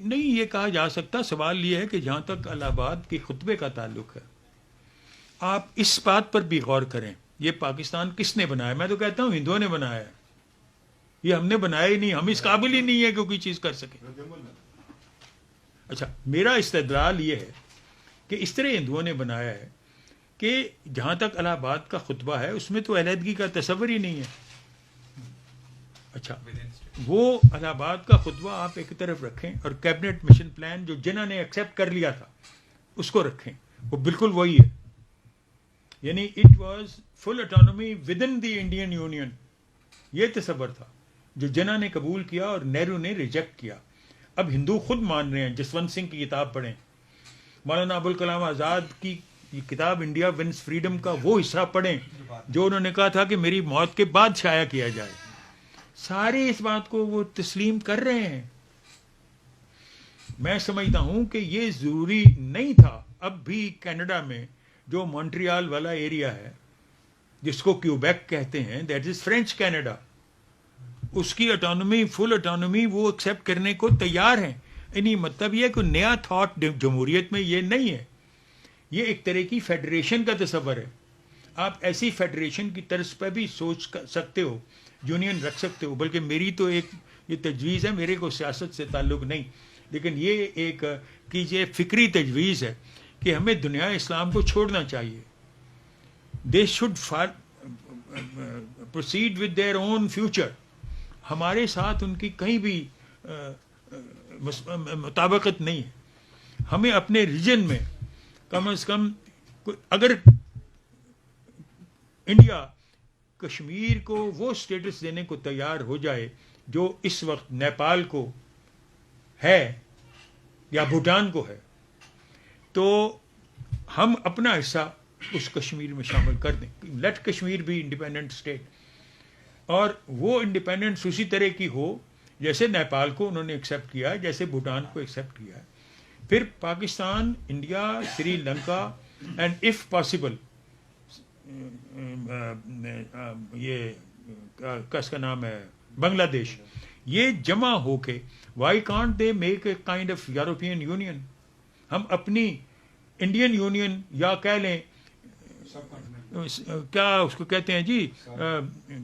نہیں یہ کہا جا سکتا. سوال یہ ہے کہ جہاں تک الہ آباد کے خطبے کا تعلق ہے، آپ اس بات پر بھی غور کریں، یہ پاکستان کس نے بنایا؟ میں تو کہتا ہوں ہندوؤں نے بنایا ہے. یہ ہم نے بنایا ہی نہیں، ہم اس قابل ہی نہیں ہے کہ کوئی چیز کر سکیں. اچھا، میرا استدلال یہ ہے کہ اس طرح ہندوؤں نے بنایا ہے کہ جہاں تک الہ آباد کا خطبہ ہے اس میں تو علیحدگی کا تصور ہی نہیں ہے. اچھا، وہ الہ آباد کا خطبہ آپ ایک طرف رکھیں اور کیبنٹ مشن پلان جو جنہوں نے ایکسیپٹ کر لیا تھا اس کو رکھیں، وہ بالکل وہی ہے. یعنی it was full autonomy within the Indian union, یہ تصور تھا جو جنہوں نے قبول کیا اور نہرو نے ریجیکٹ کیا. اب ہندو خود مان رہے ہیں. جسونت سنگھ کی کتاب پڑھیں، مولانا ابوالکلام آزاد کی کتاب انڈیا ونس فریڈم کا وہ حصہ پڑھیں جو انہوں نے کہا تھا کہ میری موت کے بعد شائع کیا جائے. سارے اس بات کو وہ تسلیم کر رہے ہیں. میں سمجھتا ہوں کہ یہ ضروری نہیں تھا. اب بھی کینیڈا میں جو مونٹریال والا ایریا ہے جس کو کیوبیک کہتے ہیں، دیٹ از فرینچ کینیڈا، اس کی اٹانومی، فل اٹانومی وہ ایکسیپٹ کرنے کو تیار ہیں. یعنی مطلب یہ کہ نیا تھاٹ جمہوریت میں یہ نہیں ہے، یہ ایک طرح کی فیڈریشن کا تصور ہے. آپ ایسی فیڈریشن کی طرز پہ بھی سوچ سکتے ہو، یونین رکھ سکتے ہو. بلکہ میری تو ایک یہ تجویز ہے، میرے کو سیاست سے تعلق نہیں، لیکن یہ ایک کیجیے فکری تجویز ہے کہ ہمیں دنیا اسلام کو چھوڑنا چاہیے. They should proceed with their own future. ہمارے ساتھ ان کی کہیں بھی مطابقت نہیں ہے. ہمیں اپنے ریجن میں کم از کم، اگر انڈیا کشمیر کو وہ سٹیٹس دینے کو تیار ہو جائے جو اس وقت نیپال کو ہے یا بھوٹان کو ہے، تو ہم اپنا حصہ اس کشمیر میں شامل کر دیں. لیٹ کشمیر بھی انڈیپینڈنٹ اسٹیٹ، اور وہ انڈیپینڈنس اسی طرح کی ہو جیسے نیپال کو انہوں نے ایکسیپٹ کیا ہے، جیسے بھوٹان کو ایکسیپٹ کیا ہے. پھر Pakistan, India, Sri Lanka and if possible یہ کس کا نام ہے بنگلہ دیش، یہ جمع ہو کے why can't they make a kind of European union. ہم اپنی انڈین یونین، یا کہہ لیں کیا اس کو کہتے ہیں جی،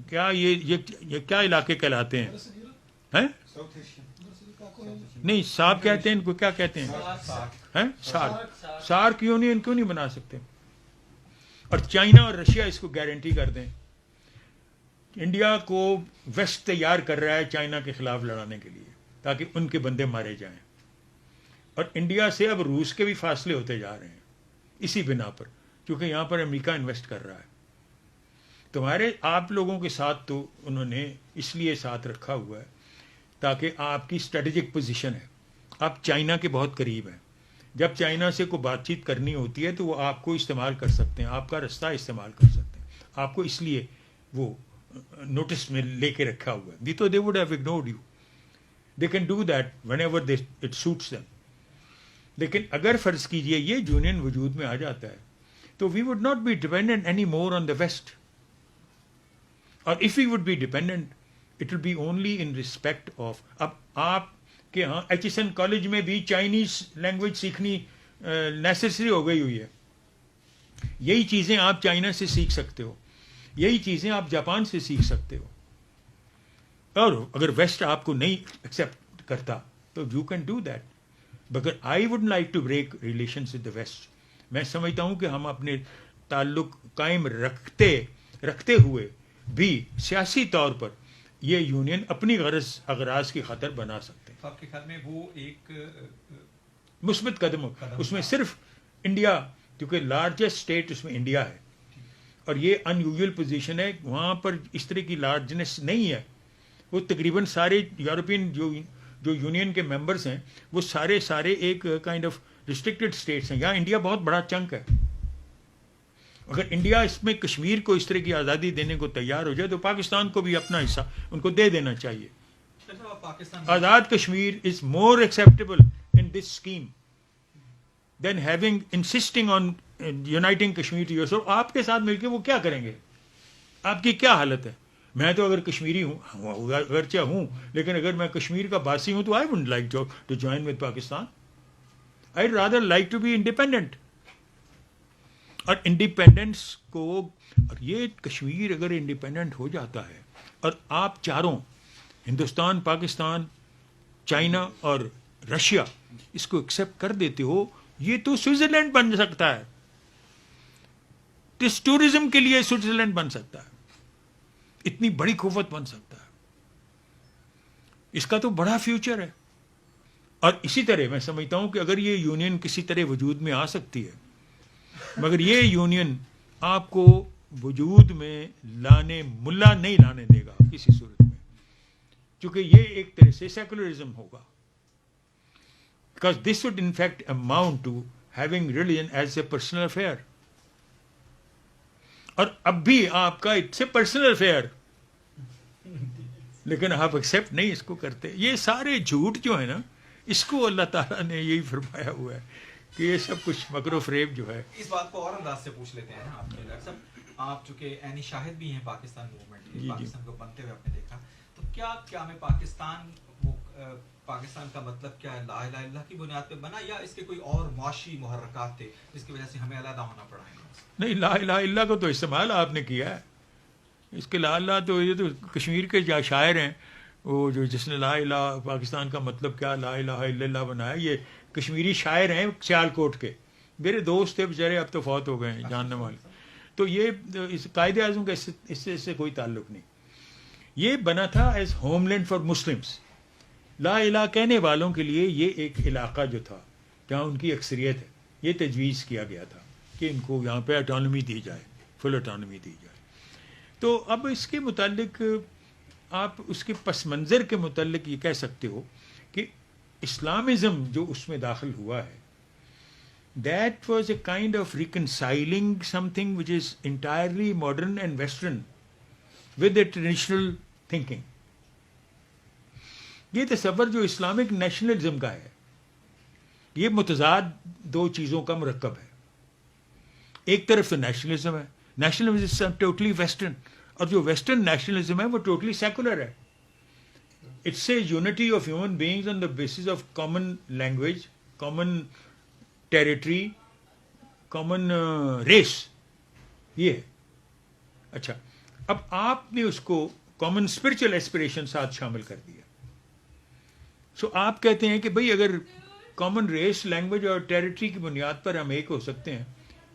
کیا یہ کیا علاقے کہلاتے ہیں؟ نہیں، صاحب کہتے ہیں ان کو، کیا کہتے ہیں؟ سارک یونین کیوں نہیں بنا سکتے؟ اور چائنا اور رشیا اس کو گارنٹی کر دیں. انڈیا کو ویسٹ تیار کر رہا ہے چائنا کے خلاف لڑانے کے لیے تاکہ ان کے بندے مارے جائیں، اور انڈیا سے اب روس کے بھی فاصلے ہوتے جا رہے ہیں اسی بنا پر، کیونکہ یہاں پر امریکہ انویسٹ کر رہا ہے. تمہارے آپ لوگوں کے ساتھ تو انہوں نے اس لیے ساتھ رکھا ہوا ہے تاکہ آپ کی اسٹریٹجک پوزیشن ہے، آپ چائنا کے بہت قریب ہیں. جب چائنا سے کوئی بات چیت کرنی ہوتی ہے تو وہ آپ کو استعمال کر سکتے ہیں، آپ کا رستہ استعمال کر سکتے ہیں. آپ کو اس لیے وہ نوٹس میں لے کے رکھا ہوا ہے. نہیں تو they would have ignored you. They can do that when ever it suits them. لیکن اگر فرض کیجئے یہ یونین وجود میں آ جاتا ہے تو we would not be dependent any more on the West. اور if we would be dependent it will be only in respect of. اب آپ کے ہاں ایچ ایس این کالج میں بھی چائنیز لینگویج سیکھنی نیسسری ہو گئی ہوئی ہے. یہی چیزیں آپ چائنا سے سیکھ سکتے ہو، یہی چیزیں آپ جاپان سے سیکھ سکتے ہو. اور اگر ویسٹ آپ کو نہیں ایکسیپٹ کرتا تو یو کین ڈو دیٹ. مگر I would like to break relations with the West. میں سمجھتا ہوں کہ ہم اپنے تعلق قائم رکھتے ہوئے بھی سیاسی طور پر یہ یونین اپنی اغراض کی خاطر بنا سکتے ہیں. آپ کے خیال میں وہ ایک مثبت قدم ہو. اس میں صرف انڈیا، کیونکہ لارجسٹ اسٹیٹ اس میں انڈیا ہے، اور یہ ان یوزول پوزیشن ہے، وہاں پر اس طرح کی لارجنس نہیں ہے. وہ تقریباً سارے یورپین جو یونین کے ممبرس ہیں وہ سارے ایک کائنڈ آف ریسٹرکٹڈ اسٹیٹس ہیں. یہاں انڈیا بہت بڑا چنک ہے. اگر انڈیا اس میں کشمیر کو اس طرح کی آزادی دینے کو تیار ہو جائے تو پاکستان کو بھی اپنا حصہ ان کو دے دینا چاہیے. Azad Kashmir is more acceptable in this scheme then having insisting on uniting Kashmir to yourself. آپ کے ساتھ مل کے وہ کیا کریں گے؟ آپ کی کیا حالت ہے؟ میں تو اگر کشمیری ہوں اگرچہ ہوں لیکن اگر میں کشمیر کا باسی ہوں تو I wouldn't like to join with Pakistan. I rather like to be independent. اور انڈیپینڈنس کو اور یہ کشمیر اگر انڈیپینڈنٹ ہو جاتا ہے اور آپ چاروں ہندوستان پاکستان چائنا اور رشیا اس کو ایکسیپٹ کر دیتے ہو, یہ تو سوئٹزرلینڈ بن سکتا ہے. اس ٹورزم کے لیے سوئٹزرلینڈ بن سکتا ہے, اتنی بڑی قوت بن سکتا ہے. اس کا تو بڑا فیوچر ہے. اور اسی طرح میں سمجھتا ہوں کہ اگر یہ یونین کسی طرح وجود میں آ سکتی ہے, مگر یہ یونین آپ کو وجود میں ملا نہیں لانے دے گا کسی صورت میں, چونکہ یہ ایک طرح سے سیکولرزم ہوگا. Because this would in fact amount to having religion as a personal affair. اور اب بھی آپ کا اٹس اے پرسنل افیئر, لیکن آپ ایکسیپٹ نہیں اس کو کرتے. یہ سارے جھوٹ جو ہے نا, اس کو اللہ تعالیٰ نے یہی فرمایا ہوا ہے کہ یہ سب کچھ مکر و فریب جو ہے. اس بات کو اور انداز سے پوچھ لیتے ہیں آپ کے ڈاکٹر صاحب, آپ چونکہ عینی شاہد بھی ہیں پاکستان موومنٹ کے, پاکستان کو بنتے ہوئے آپ نے دیکھا, تو کیا ہمیں پاکستان کا مطلب کیا ہے, لا الہ الا اللہ کی بنیاد پہ بنا یا اس کے کوئی اور معاشی محرکات تھے جس کی وجہ سے ہمیں علیحدہ ہونا پڑا ہے؟ نہیں, لا الہ الا اللہ کو تو استعمال آپ نے کیا ہے. اس کے لا اللہ تو یہ تو کشمیر کے جو شاعر ہیں وہ جو جس نے لا الہ پاکستان کا مطلب کیا لا الہ الا اللہ بنایا, یہ کشمیری شاعر ہیں سیال کوٹ کے. میرے دوست تھے بیچارے, اب تو فوت ہو گئے ہیں جاننے والے. تو یہ اس قائد اعظم کا اس سے کوئی تعلق نہیں. یہ بنا تھا as homeland for Muslims. لا الہ کہنے والوں کے لیے یہ ایک علاقہ جو تھا جہاں ان کی اکثریت ہے, یہ تجویز کیا گیا تھا کہ ان کو یہاں پہ اٹانومی دی جائے, فل اٹانومی دی جائے. تو اب اس کے متعلق آپ اس کے پس منظر کے متعلق یہ کہہ سکتے ہو کہ اسلامزم جو اس میں داخل ہوا ہے, that was a kind of reconciling something which is entirely modern and western with a traditional thinking. یہ تصور جو اسلامک نیشنلزم کا ہے, یہ متضاد دو چیزوں کا مرکب ہے. ایک طرف تو نیشنلزم ہے, نیشنلزم ٹوٹلی ویسٹرن, اور جو ویسٹرن نیشنلزم ہے وہ ٹوٹلی سیکولر ہے. It's a unity of human beings on the basis of common language, common territory, common race, یہ ہے. اچھا, اب آپ نے اس کو کامن اسپرچل ایسپریشن ساتھ شامل کر دیا. سو آپ کہتے ہیں کہ بھئی اگر کامن ریس, لینگویج اور ٹیریٹری کی بنیاد پر ہم ایک ہو سکتے ہیں,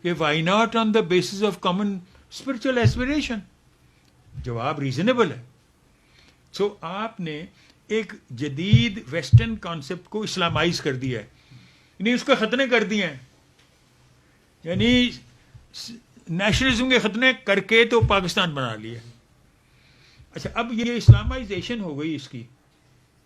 کہ why not on the basis of common spiritual aspiration. جواب ریزنیبل ہے. سو آپ نے ایک جدید ویسٹرن کانسیپٹ کو اسلامائز کر دیا ہے, یعنی اس کے ختنے کر دیے ہیں, یعنی نیشنلزم کے ختنے کر کے تو پاکستان بنا لیا. اچھا, اب یہ اسلامائزیشن ہو گئی اس کی,